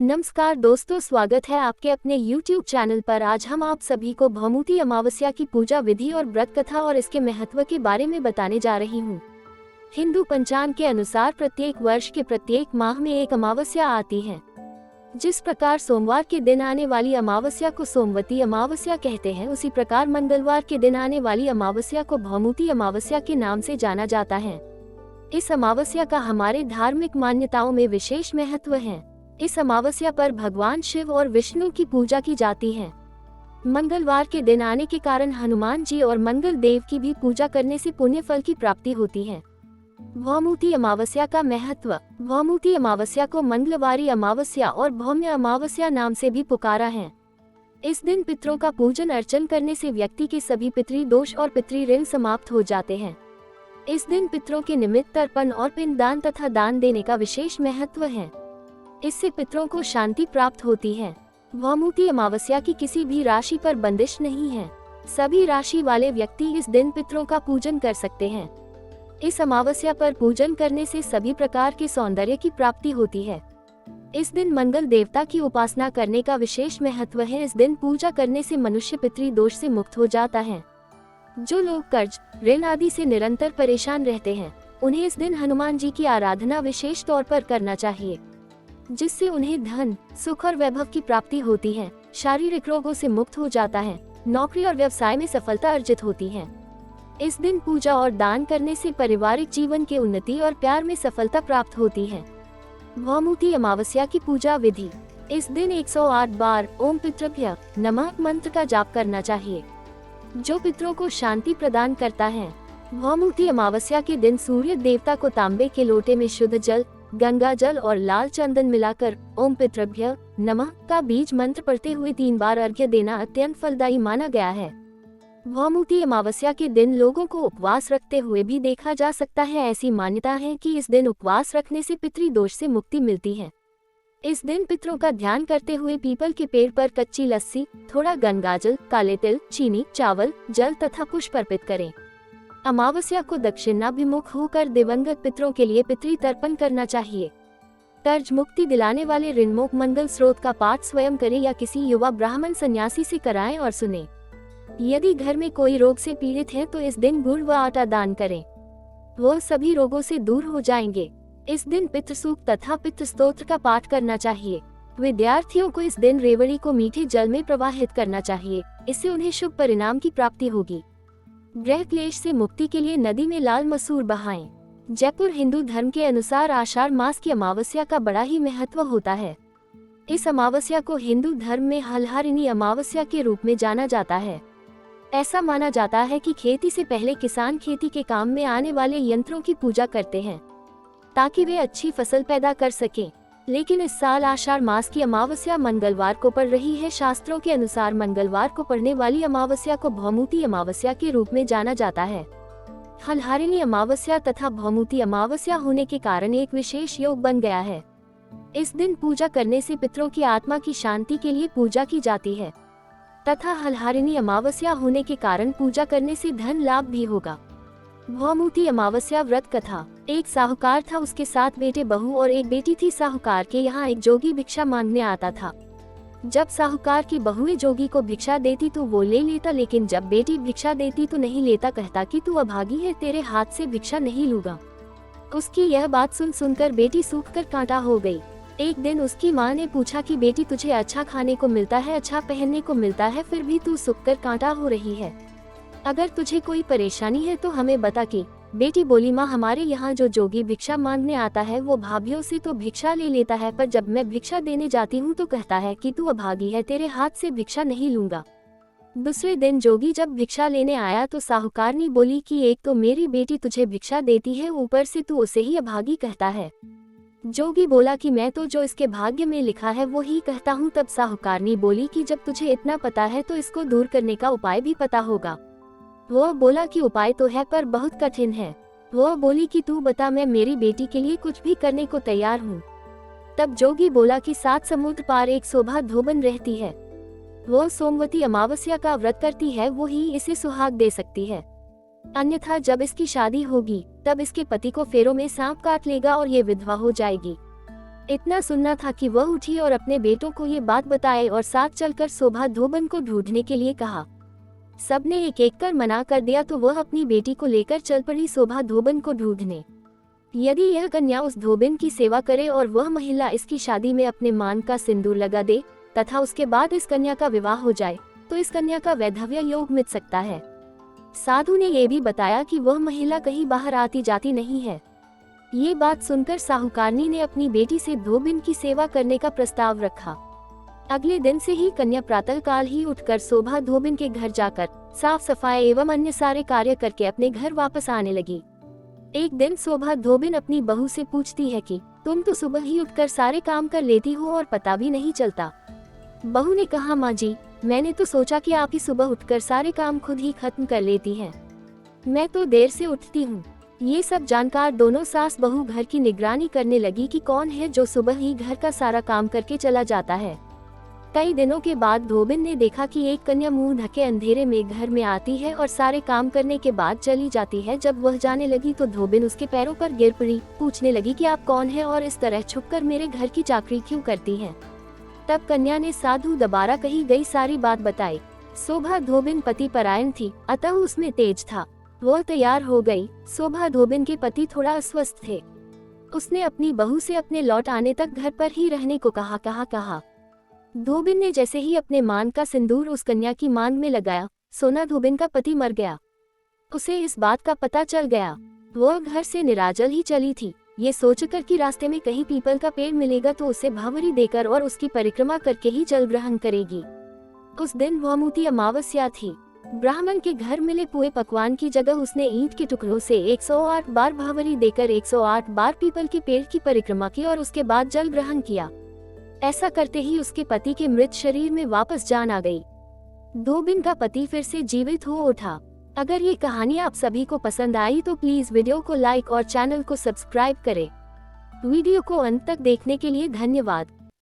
नमस्कार दोस्तों, स्वागत है आपके अपने YouTube चैनल पर। आज हम आप सभी को भौमुती अमावस्या की पूजा विधि और व्रत कथा और इसके महत्व के बारे में बताने जा रही हूँ। हिंदू पंचांग के अनुसार प्रत्येक वर्ष के प्रत्येक माह में एक अमावस्या आती है। जिस प्रकार सोमवार के दिन आने वाली अमावस्या को सोमवती अमावस्या कहते हैं, उसी प्रकार मंगलवार के दिन आने वाली अमावस्या को भौमुती अमावस्या के नाम से जाना जाता है। इस अमावस्या का हमारे धार्मिक मान्यताओं में विशेष महत्व है। इस अमावस्या पर भगवान शिव और विष्णु की पूजा की जाती है। मंगलवार के दिन आने के कारण हनुमान जी और मंगल देव की भी पूजा करने से पुण्य फल की प्राप्ति होती है। भौमुती अमावस्या का महत्व। भौमुती अमावस्या को मंगलवारी अमावस्या और भौम्य अमावस्या नाम से भी पुकारा है। इस दिन पितरों का पूजन अर्चन करने से व्यक्ति के सभी पितृ दोष और पितृ ऋण समाप्त हो जाते हैं। इस दिन पितरों के निमित्त तर्पण और पिंडदान तथा दान देने का विशेष महत्व है। इससे पितरों को शांति प्राप्त होती है। भौमुती अमावस्या की किसी भी राशि पर बंदिश नहीं है। सभी राशि वाले व्यक्ति इस दिन पितरों का पूजन कर सकते हैं। इस अमावस्या पर पूजन करने से सभी प्रकार के सौंदर्य की प्राप्ति होती है। इस दिन मंगल देवता की उपासना करने का विशेष महत्व है। इस दिन पूजा करने से मनुष्य पितृ दोष से मुक्त हो जाता है। जो लोग कर्ज, ऋण आदि से निरंतर परेशान रहते हैं, उन्हें इस दिन हनुमान जी की आराधना विशेष तौर पर करना चाहिए, जिससे उन्हें धन, सुख और वैभव की प्राप्ति होती है। शारीरिक रोगों से मुक्त हो जाता है। नौकरी और व्यवसाय में सफलता अर्जित होती है। इस दिन पूजा और दान करने से पारिवारिक जीवन के उन्नति और प्यार में सफलता प्राप्त होती है। भौमुती अमावस्या की पूजा विधि। इस दिन 108 बार ओम पितृभ्य नमः मंत्र का जाप करना चाहिए, जो पितरों को शांति प्रदान करता है। भौमुती अमावस्या के दिन सूर्य देवता को तांबे के लोटे में शुद्ध जल, गंगा जल और लाल चंदन मिलाकर ओम पितृभ्य नमः का बीज मंत्र पढ़ते हुए 3 बार अर्घ्य देना अत्यंत फलदायी माना गया है। भौमुती अमावस्या के दिन लोगों को उपवास रखते हुए भी देखा जा सकता है। ऐसी मान्यता है कि इस दिन उपवास रखने से पितृ दोष से मुक्ति मिलती है। इस दिन पितरों का ध्यान करते हुए पीपल के पेड़ पर कच्ची लस्सी, थोड़ा गंगाजल, काले तिल, चीनी, चावल, जल तथा पुष्प अर्पित करें। अमावस्या को दक्षिणाभिमुख होकर दिवंगत पितरों के लिए पितृ तर्पण करना चाहिए। कर्ज मुक्ति दिलाने वाले ऋणमुक्त मंगल स्रोत का पाठ स्वयं करें या किसी युवा ब्राह्मण सन्यासी से कराएं और सुने। यदि घर में कोई रोग से पीड़ित है तो इस दिन गुड़ व आटा दान करें, वो सभी रोगों से दूर हो जाएंगे। इस दिन पितृ सूक्त तथा पितृ स्तोत्र का पाठ करना चाहिए। विद्यार्थियों को इस दिन रेवड़ी को मीठे जल में प्रवाहित करना चाहिए, इससे उन्हें शुभ परिणाम की प्राप्ति होगी। ग्रह क्लेश से मुक्ति के लिए नदी में लाल मसूर बहाएं। जयपुर हिंदू धर्म के अनुसार आषाढ़ मास की अमावस्या का बड़ा ही महत्व होता है। इस अमावस्या को हिंदू धर्म में हलहारिणी अमावस्या के रूप में जाना जाता है। ऐसा माना जाता है कि खेती से पहले किसान खेती के काम में आने वाले यंत्रों की पूजा करते हैं, ताकि वे अच्छी फसल पैदा कर सकें। लेकिन इस साल आषाढ़ मास की अमावस्या मंगलवार को पड़ रही है। शास्त्रों के अनुसार मंगलवार को पड़ने वाली अमावस्या को भौमुती अमावस्या के रूप में जाना जाता है। हलहारिणी अमावस्या तथा भौमुती अमावस्या होने के कारण एक विशेष योग बन गया है। इस दिन पूजा करने से पितरों की आत्मा की शांति के लिए पूजा की जाती है तथा हलहारिणी अमावस्या होने के कारण पूजा करने से धन लाभ भी होगा। भौमुती अमावस्या व्रत कथा। एक साहूकार था, उसके 7 बेटे बहू और एक बेटी थी। साहूकार के यहाँ एक जोगी भिक्षा मांगने आता था। जब साहूकार की बहुएं जोगी को भिक्षा देती तो वो ले लेता, लेकिन जब बेटी भिक्षा देती तो नहीं लेता, कहता कि तू अभागी है, तेरे हाथ से भिक्षा नहीं लूंगा। उसकी यह बात सुनकर बेटी सूख कर कांटा हो गई। एक दिन उसकी माँ ने पूछा कि बेटी, तुझे अच्छा खाने को मिलता है, अच्छा पहनने को मिलता है, फिर भी तू सूख कर कांटा हो रही है। अगर तुझे कोई परेशानी है तो हमें बता। कि बेटी बोली, माँ, हमारे यहाँ जो जोगी भिक्षा मांगने आता है वो भाभीियों से तो भिक्षा ले लेता है, पर जब मैं भिक्षा देने जाती हूँ तो कहता है कि तू अभागी है, तेरे हाथ से भिक्षा नहीं लूंगा। दूसरे दिन जोगी जब भिक्षा लेने आया तो साहूकारनी बोली कि एक तो मेरी बेटी तुझे भिक्षा देती है, ऊपर से तू उसे ही अभागी कहता है। जोगी बोला कि मैं तो जो इसके भाग्य में लिखा है वो ही कहता हूँ। तब साहूकारनी बोली कि जब तुझे इतना पता है तो इसको दूर करने का उपाय भी पता होगा। वो बोला कि उपाय तो है पर बहुत कठिन है। वो बोली कि तू बता, मैं मेरी बेटी के लिए कुछ भी करने को तैयार हूँ। तब जोगी बोला कि 7 समुद्र पार एक शोभा धोबन रहती है, वो सोमवती अमावस्या का व्रत करती है, वो ही इसे सुहाग दे सकती है। अन्यथा जब इसकी शादी होगी तब इसके पति को फेरों में सांप काट लेगा और ये विधवा हो जाएगी। इतना सुनना था कि वह उठी और अपने बेटों को ये बात बताए और साथ चलकर शोभा धोबन को ढूंढने के लिए कहा। सबने एक एक कर मना कर दिया तो वह अपनी बेटी को लेकर चल पड़ी शोभा धोबन को ढूंढने। यदि यह कन्या उस धोबन की सेवा करे और वह महिला इसकी शादी में अपने मान का सिंदूर लगा दे तथा उसके बाद इस कन्या का विवाह हो जाए तो इस कन्या का वैधव्य योग मिट सकता है। साधु ने यह भी बताया कि वह महिला कहीं बाहर आती जाती नहीं है। ये बात सुनकर साहूकारनी ने अपनी बेटी से धोबिन की सेवा करने का प्रस्ताव रखा। अगले दिन से ही कन्या प्रातःकाल ही उठकर शोभा धोबिन के घर जाकर साफ सफाई एवं अन्य सारे कार्य करके अपने घर वापस आने लगी। एक दिन शोभा धोबिन अपनी बहू से पूछती है कि तुम तो सुबह ही उठकर सारे काम कर लेती हो और पता भी नहीं चलता। बहू ने कहा, माँ जी, मैंने तो सोचा कि आप ही सुबह उठकर सारे काम खुद ही खत्म कर लेती हैं। मैं तो देर से उठती हूँ। ये सब जानकार दोनों सास बहू घर की निगरानी करने लगी कि कौन है जो सुबह ही घर का सारा काम करके चला जाता है। कई दिनों के बाद धोबिन ने देखा कि एक कन्या मुंह ढके अंधेरे में घर में आती है और सारे काम करने के बाद चली जाती है। जब वह जाने लगी तो धोबिन उसके पैरों पर गिर पड़ी। पूछने लगी कि आप कौन है और इस तरह छुपकर मेरे घर की चाकरी क्यों करती हैं? तब कन्या ने साधु दोबारा कही गई सारी बात बताई। शोभा धोबिन पति परायण थी, अतः उसमें तेज था। वह तैयार हो गई। शोभा धोबिन के पति थोड़ा अस्वस्थ थे। उसने अपनी बहू से अपने लौट आने तक घर पर ही रहने को कहा। धोबिन ने जैसे ही अपने मांग का सिंदूर उस कन्या की मांग में लगाया, सोना धोबिन का पति मर गया। उसे इस बात का पता चल गया। वह घर से निराजल ही चली थी, ये सोचकर कि रास्ते में कहीं पीपल का पेड़ मिलेगा तो उसे भावरी देकर और उसकी परिक्रमा करके ही जल ग्रहण करेगी। उस दिन भौमुती अमावस्या थी। ब्राह्मण के घर मिले पुए पकवान की जगह उसने ईंट के टुकड़ों से 108 बार भावरी देकर 108 बार पीपल के पेड़ की परिक्रमा की और उसके बाद जल ग्रहण किया। ऐसा करते ही उसके पति के मृत शरीर में वापस जान आ गई। धोबिन का पति फिर से जीवित हो उठा। अगर ये कहानी आप सभी को पसंद आई तो प्लीज वीडियो को लाइक और चैनल को सब्सक्राइब करें। वीडियो को अंत तक देखने के लिए धन्यवाद।